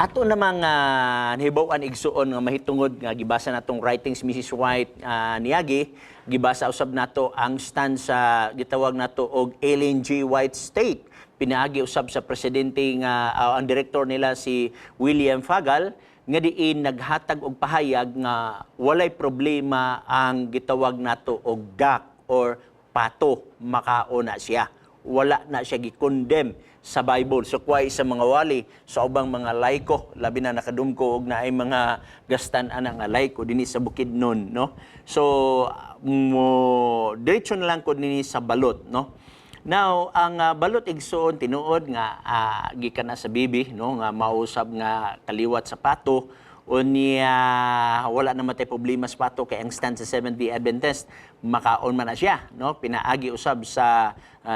Ato namang nahibaw-an igsuon nga mahitungod nga gibasa natong writings Mrs. White niagi, gibasa usab nato ang stand sa gitawag nato og Ellen G. White State. Pinaagi usab sa presidente nga ang direktor nila si William Fagal nga diin naghatag og pahayag nga walay problema ang gitawag nato og duck or pato, makaona siya. Wala na siya gi-condemn sa Bible. So kuway sa mga wali, sa ubang mga laiko, labi na nakadumko og naay mga gastan-ana nga laiko dinhi sa Bukidnon, no? So diretso na lang ko dinhi sa balot, no? Now, ang balot igsoon tinuod nga gikan na sa bibi, no, nga mausab nga kaliwat sa pato unya wala na matay problema sa pato kay ang stand sa Seventh-day Adventist makaon man na siya, no? Pinaagi usab sa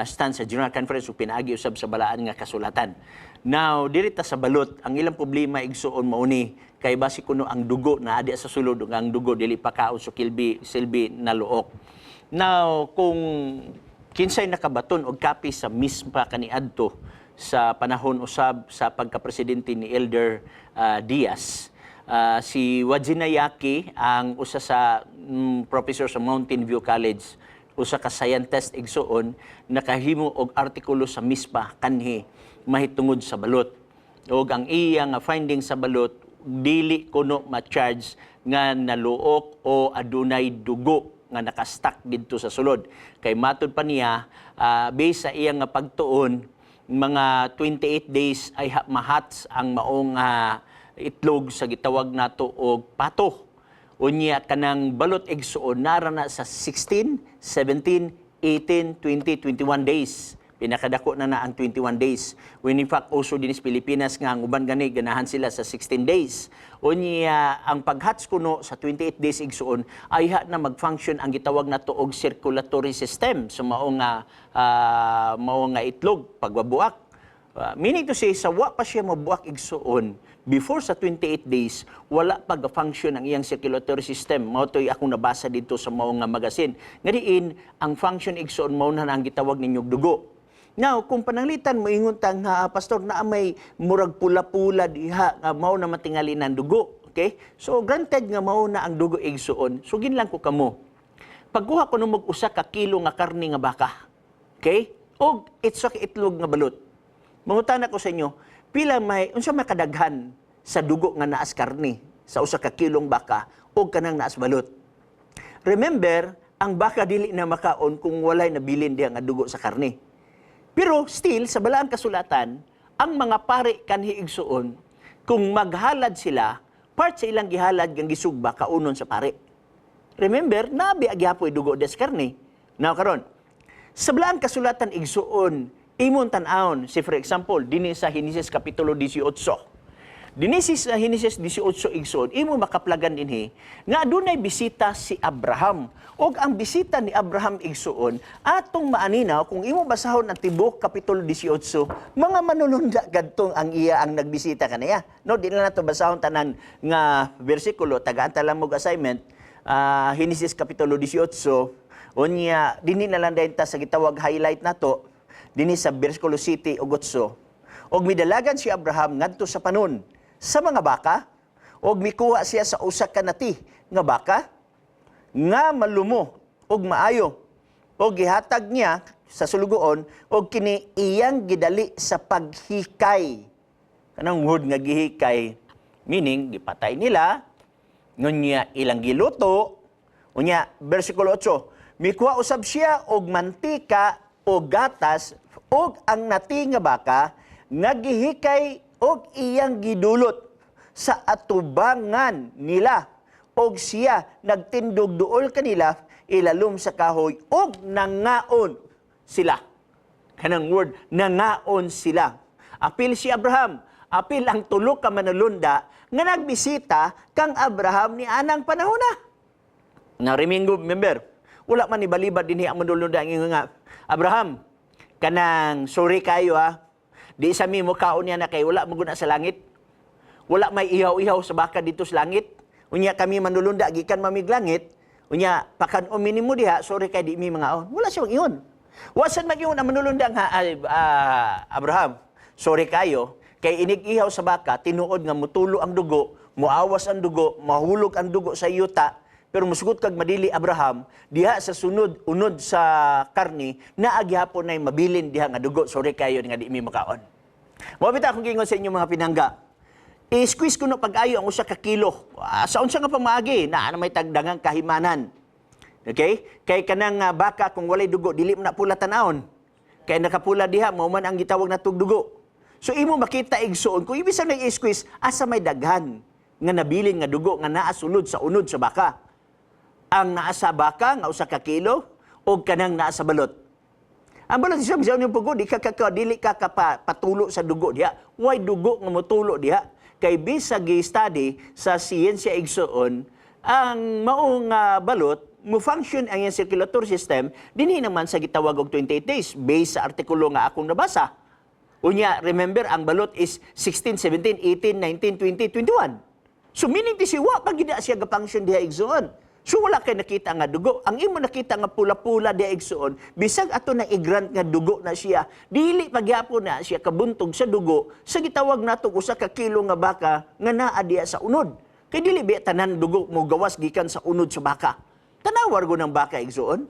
stand sa General Conference ug pinaagi usab sa balaan nga kasulatan. Now, dirita sa balot, ang ilang problema igsuon mauni kay basi kuno ang dugo na adi sa sulod ug ang dugo dili pa kaon so silbi na luok. Now, kung kinsay nakabaton og kapi sa mispa kaniadto sa panahon usab sa pagkapresidente ni Elder Diaz, si Wajinayaki ang usa sa professor sa Mountain View College, usa ka scientist igsuon, nakahimo og artikulo sa mispa kanhi mahitungod sa balot. Og ang iya nga finding sa balot dili kuno ma-charge nga naluok o adunay dugo nga nakastak dito sa sulod. Kay matud pa niya, based sa iyang pagtuon, mga 28 days ay mahats ang maong itlog sa gitawag nato og pato. Unya kanang balot igsuon narana sa 16, 17, 18, 20, 21 days. Pinakadako na ang 21 days. When in fact, also din sa Pilipinas nga, ang uban gani, ganahan sila sa 16 days. Unya, ang paghats kuno sa 28 days igsuon, ay na mag-function ang gitawag na to og circulatory system sa mao nga itlog, pagbabuak. Meaning to say, sa wa pa siya mabuak igsuon, before sa 28 days, wala pag-function ang iyang circulatory system. Mao to'y akong nabasa dito sa mao nga magazine. Ngadiin, ang function igsuon mao na ang gitawag ninyong dugo. Now, kung pananglitan mo ingon tang pastor na may murag pula-pula diha nga mao na matingali ng dugo, okay? So granted nga mao na ang dugo igsuon. Sugin lang ko kamo. Pagkuha ko numog usa ka kilo nga karne nga baka, okay? Og itsa ka itlog nga balot. Mangutana ko sa inyo, pila may unsa may kadaghan sa dugo nga naas karne sa usa ka kilong baka o kanang naas balot? Remember, ang baka dili na makaon kung walay nabilin diha nga dugo sa karne. Pero still, sa balaang kasulatan, ang mga pare kanhi igsuon, kung maghalad sila, part sa ilang gihalad ng gisugba kaunon sa pare. Remember, nabi agyapoy dugo des karne. Now karon, sa balaang kasulatan igsuon, imon tan-aon, si for example, dinhi sa Henesis kapitulo 18. Dinhi sa Henesis 18 igsuon, imo makaplagan dinhi nga adunay bisita si Abraham. Og ang bisita ni Abraham igsuon, atong maaninaw kung imo basahon ang tibok kapitulo 18, mga manununda gadtong ang iya ang nagbisita kaniya. No, di na nato basahon tanan nga bersikulo, tagaan ta lang mo assignment, Henesis kapitulo 18, unya dinhi na lang dayon ta sa gitawag highlight nato dinhi sa bersikulo 7 ug 8. Og midalagan si Abraham ngadto sa panon sa mga baka, og mikuha siya sa usa ka nati nga baka nga malumo og maayo, og gihatag niya sa sulugoon og kini iyang gidali sa paghikay. Kanang word nga gihikay, meaning gipatay nila, ngunya ilang giluto. Unya bersikulo 8, mikuha usab siya og mantika o gatas og ang nati nga baka nga gihikay og iyang gidulot sa atubangan nila. Og siya nagtindog duol kanila ilalom sa kahoy og nangaon sila. Kanang word, nangaon sila. Apil si Abraham, apil ang tulo ka manulunda nga nagbisita kang Abraham ni anang panahona. Na remember, wala man ibalibad dinhi ang manulunda ang nga Abraham, kanang sorry kayo di sa mi mo kaon niya na kay wala maguna sa langit. Wala may ihaw-ihaw sa baka dito sa langit. Unya kami manulunda gikan mamiglangit, unya pakan minimo diha, sorry kay di mi mga on. Wala siya mag-ingon. Wasan mag-ingon ang manulunda nga Abraham. Sorry kayo Kay inig-ihaw sa baka, tinuod nga mutulo ang dugo, muawas ang dugo, mahulog ang dugo sa yuta, pero musugot kag madili Abraham, diha sa unod sa karni, naagihapon na mabilin diha nga dugo, sorry kayo nga di mi makaon. Mabita akong gingon sa inyo mga pinangga, i-squeeze ko no pag-ayo ang usa ka kilo. Sa unsa nga pamaagi, na may tagdangang kahimanan. Okay? Kay kanang baka kung walay dugo, dili mo na pula tanawon. Kay nakapula diha, mao man ang gitawag na tugdugo. So imo makita igsoon, kung ibig sabihin i-squeeze, asa may daghan nga nabilin nga dugo nga naa sulod sa unod sa baka. Ang naa sa baka nga usa ka kilo o kanang naa sa balot. Ang balot siya bisaw niyong pugo, dili ka patulo sa dugo diha. Why dugo nga motulo diha? Kay bisag gi-study sa siyensya igsoon, ang maong balot mo-function ang iyang circulatory system dinhi naman sa gitawag og 28 days based sa artikulo nga akong nabasa. Unya, remember, ang balot is 16, 17, 18, 19, 20, 21. So meaning to say, wa pag gina siya ga-function diha igsoon. So wala kay nakita nga dugo. Ang imo nakita nga pula-pula diha igsoon, bisag ato na i-grant nga dugo na siya, dili pagyapon na siya kabuntog sa dugo sa gitawag nato usa ka kilo nga baka nga naa diha sa unod. Kay dili biya tanan dugo mo gawas gikan sa unod sa baka. Tanawar go ng baka igsoon.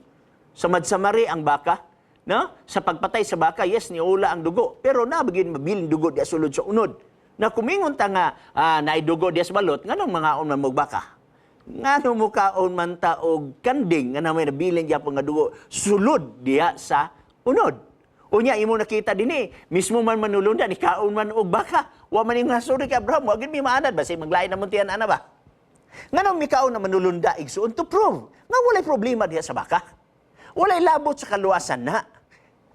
Samad-samari ang baka, no? Sa pagpatay sa baka, yes, niula ang dugo, pero nabigin mabiling dugo diha sulod sa unod. Na kumingon ta nga naidugo diha sa balot, nganong mga man mo baka? Ngano mo kaon man ta og kanding nga na may nabilin gyapon nga dugo sulod diha sa unod. Unya imo nakita dinhi, mismo man manulunda ni kaon man og baka. Wa man ning nasuri kay Abraham, wa gid mi maanad basi maglain na muntian ana ba. Nganong mi kaon na manulunda igsuon to prove nga walay problema diha sa baka. Walay labot sa kaluwasan na.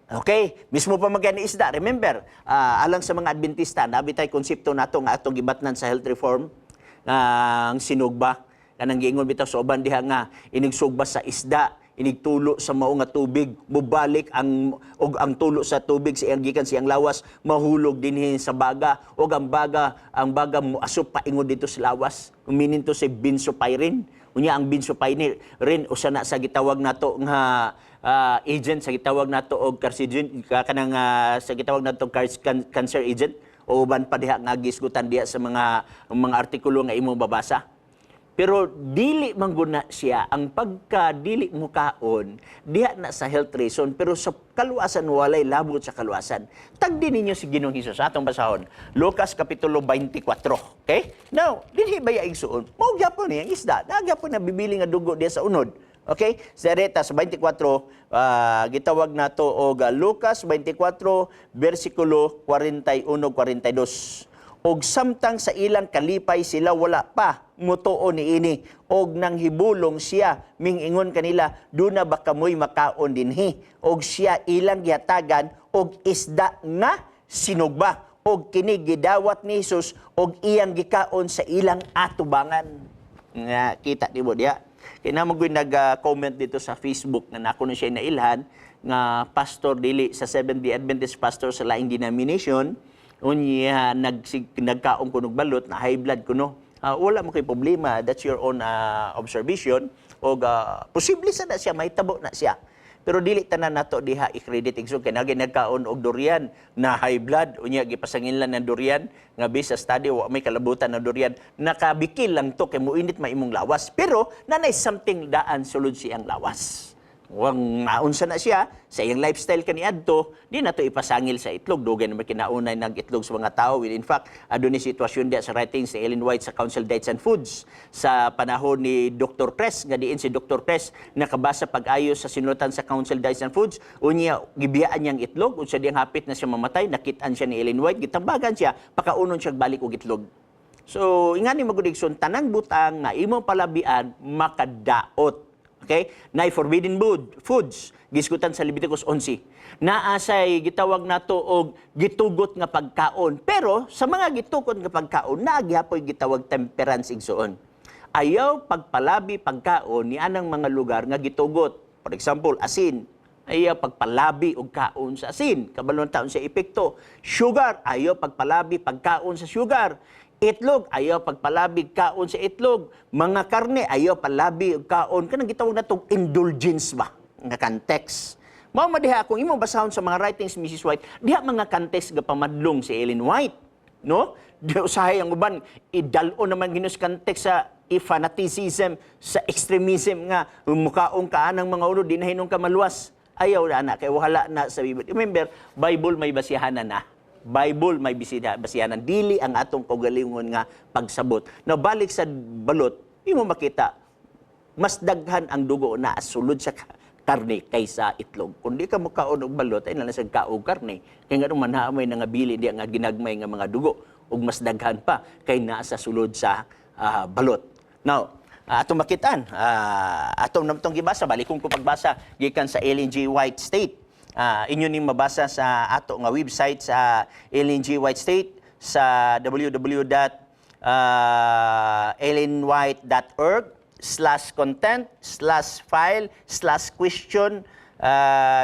Okay, mismo pa magani isda. Remember, alang sa mga Adventista, nabitay konsepto nato nga atong gibatnan sa health reform ang sinugba. Kanang giingon bitaw sa uban diha nga inigsugba sa isda, inigtulo sa mao nga tubig, mubalik ang tulo sa tubig sa iyang gikan sa iyang lawas, mahulog dinhi sa baga ug ang baga moasop paingon dito sa lawas. Uminin to si benzopyrin. Unya ang benzopyrin usa na sa gitawag nato nga agent sa gitawag nato og carcinogen kanang sa gitawag nato cancer agent o uban pa diha nga gisgutan diha sa mga artikulo nga imong babasa. Pero dili mangguna siya ang pagka-dili mo kaon diha na sa health reason pero sa kaluwasan walay labot sa kaluwasan. Tagdi ninyo si Ginoong Hesus atong basahon. Lucas kapitulo 24. Okay? Now, dinhi baya igsuon. Mao gyapon ni ang isda. Nagyapon na bibili nga dugo diha sa unod. Okay? Sa reta sa 24 gitawag nato og Lucas 24 bersikulo 41-42. Og samtang sa ilang kalipay sila wala pa mutuon niini og nang hibulong siya mingingon kanila duna ba kamoy makaon dinhi og siya ilang gihatagan og isda nga sinugba og kini gidawat ni Hesus og iyang gikaon sa ilang atubangan. Nga kita nimo diha. Kaya naman ko'y nag-comment dito sa Facebook na nako na siya nailhan nga pastor dili sa Seventh-day Adventist pastor sa laing denomination. Unya nagkaon ko balot na high blood ko no. Wala mo kay problema, that's your own observation og posible sa na siya mahitabo na siya. Pero dili tanan nato diha i-credit igsoon kay nagkaon og durian na high blood unya gipasanginlan ng durian nga base sa study wa may kalabutan ng durian nakabikil lang to kay muinit maimong lawas pero nanay something daan sulod siyang lawas. Wang naunsa na siya sa iyang lifestyle kaniadto, di na to ipasangil sa itlog. Dugay naman kinaunay nag-itlog sa mga tao. In fact, adun ni sitwasyon dia sa writings ni Ellen White sa Council Diets and Foods sa panahon ni Dr. Kress, nga diin si Dr. Kress nakabasa pag-ayo sa sinutan sa Council Diets and Foods. Unya gibiyaan niyang itlog, unsa diyang hapit na siya mamatay, nakitaan siya ni Ellen White, gitambagan siya, pakaunon siya balik og itlog. So, ingani magudigson tanang butang nga imong palabian makadaot. Okay? Nay forbidden foods gisgutan sa Leviticus 11. Naasay gitawag nato og gitugot nga pagkaon. Pero sa mga gitugot nga pagkaon, nagyapoy gitawag temperance igsoon. Ayaw pagpalabi pagkaon ni anang mga lugar nga gitugot. For example, asin. Ayaw pagpalabi og kaon sa asin. Kabalon taon sa epekto. Sugar, ayaw pagpalabi pagkaon sa sugar. Itlog, ayaw pagpalabig kaon sa itlog. Mga karne, ayaw palabi kaon. Kanang gitawag na itong indulgence ba? Nga context. Mao madiha kung imong basahon sa mga writings Mrs. White, diha mga context nga pamadlong si Ellen White. no? Usahay ang uban idalo naman ginos context sa fanaticism, sa extremism nga mukaong ka ng mga ulo di na hinong ka maluwas. Ayaw na kay wala na sa Bible. Remember, Bible may basihanan na. Bible may basihanan. Dili ang atong kaugalingon nga pagsabot. Na balik sa balot, imo makita mas daghan ang dugo na sulod sa karne kaysa itlog. Kung di ka mukaon og balot, ay nalasag ka og karne. Kaya nga manhaamay nga bili di nga ginagmay nga mga dugo. Ug mas daghan pa kay naa sa sulod sa balot. Now, atong makitaan, atong namtong gibasa, balikong ko pagbasa gikan sa Ellen G. White State. Inyo ning mabasa sa ato nga website sa Ellen G. White State sa www.ellenwhite.org/content/file/question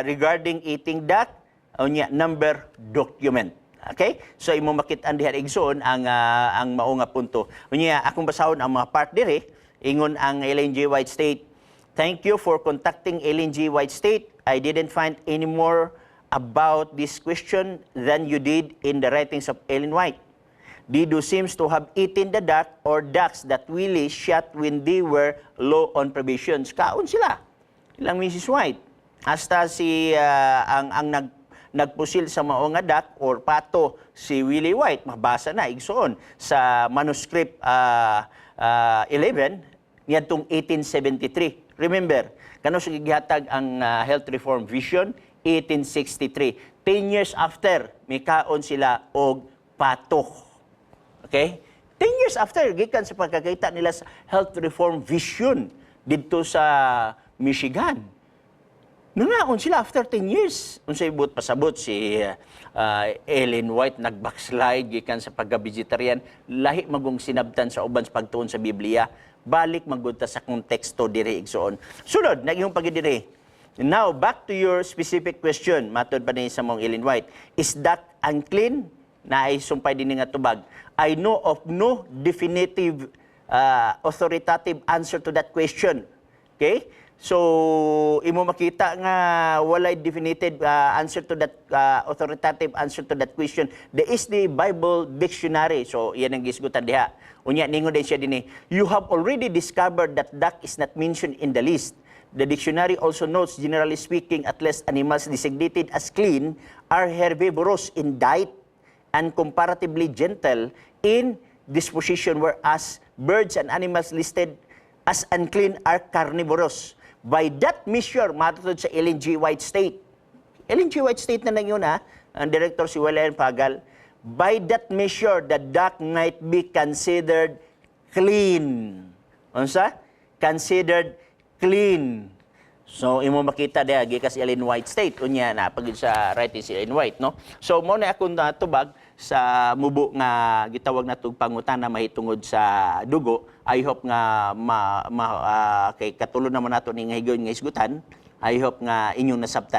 regarding eating duck unya number document. Okay? So imo makit-an diha igsoon ang mao nga punto. Unya akong basahon ang mga part dire ingon ang Ellen G. White State. Thank you for contacting Ellen G. White State. I didn't find any more about this question than you did in the writings of Ellen White. Dido seems to have eaten the duck or ducks that Willie shot when they were low on provisions. Kaon sila. Ilang Mrs. White. Hasta si nagpusil sa mao nga duck or pato si Willie White. Mabasa na igsoon sa manuscript 11 niadtong 1873. Remember, kano sa gihatag ang Health Reform Vision 1863. 10 years after, may kaon sila og pato. Okay? 10 years after, gikan sa pagkakita nila sa Health Reform Vision dito sa Michigan. Nangaon sila after 10 years. Unsay buot pasabot si Ellen White nag-backslide gikan sa pagka-vegetarian, lahi magong sinabtan sa uban sa pagtuon sa Biblia. Balik maggunta sa konteksto diri igsoon. Sunod, naging pagidiri. Now, back to your specific question, matod pa ni sa mong Ellen White. Is that unclean? Na ay sumpay din nga tubag. I know of no definitive authoritative answer to that question. Okay? So, imo makita nga walay definitive answer to that authoritative answer to that question. There is the Bible dictionary. So, yan ang gisgutan diha. Unya ningon din siya dinhi. You have already discovered that duck is not mentioned in the list. The dictionary also notes, generally speaking, at least animals designated as clean are herbivorous in diet and comparatively gentle in disposition, whereas birds and animals listed as unclean are carnivorous. By that measure, matutod sa Ellen G. White State. Ellen G. White State na lang yun, ang director si Walayan Pagal. By that measure, the duck might be considered clean. Unsa? Considered clean. So, imo makita diha gikas Ellen White State unya na pag sa writing si Ellen White, no? So, mo na akong natubag sa mubo nga gitawag natug pangutana mahitungod sa dugo. I hope nga kay katulo naman nato ni nga higayon nga isgutan. I hope nga inyong nasabtan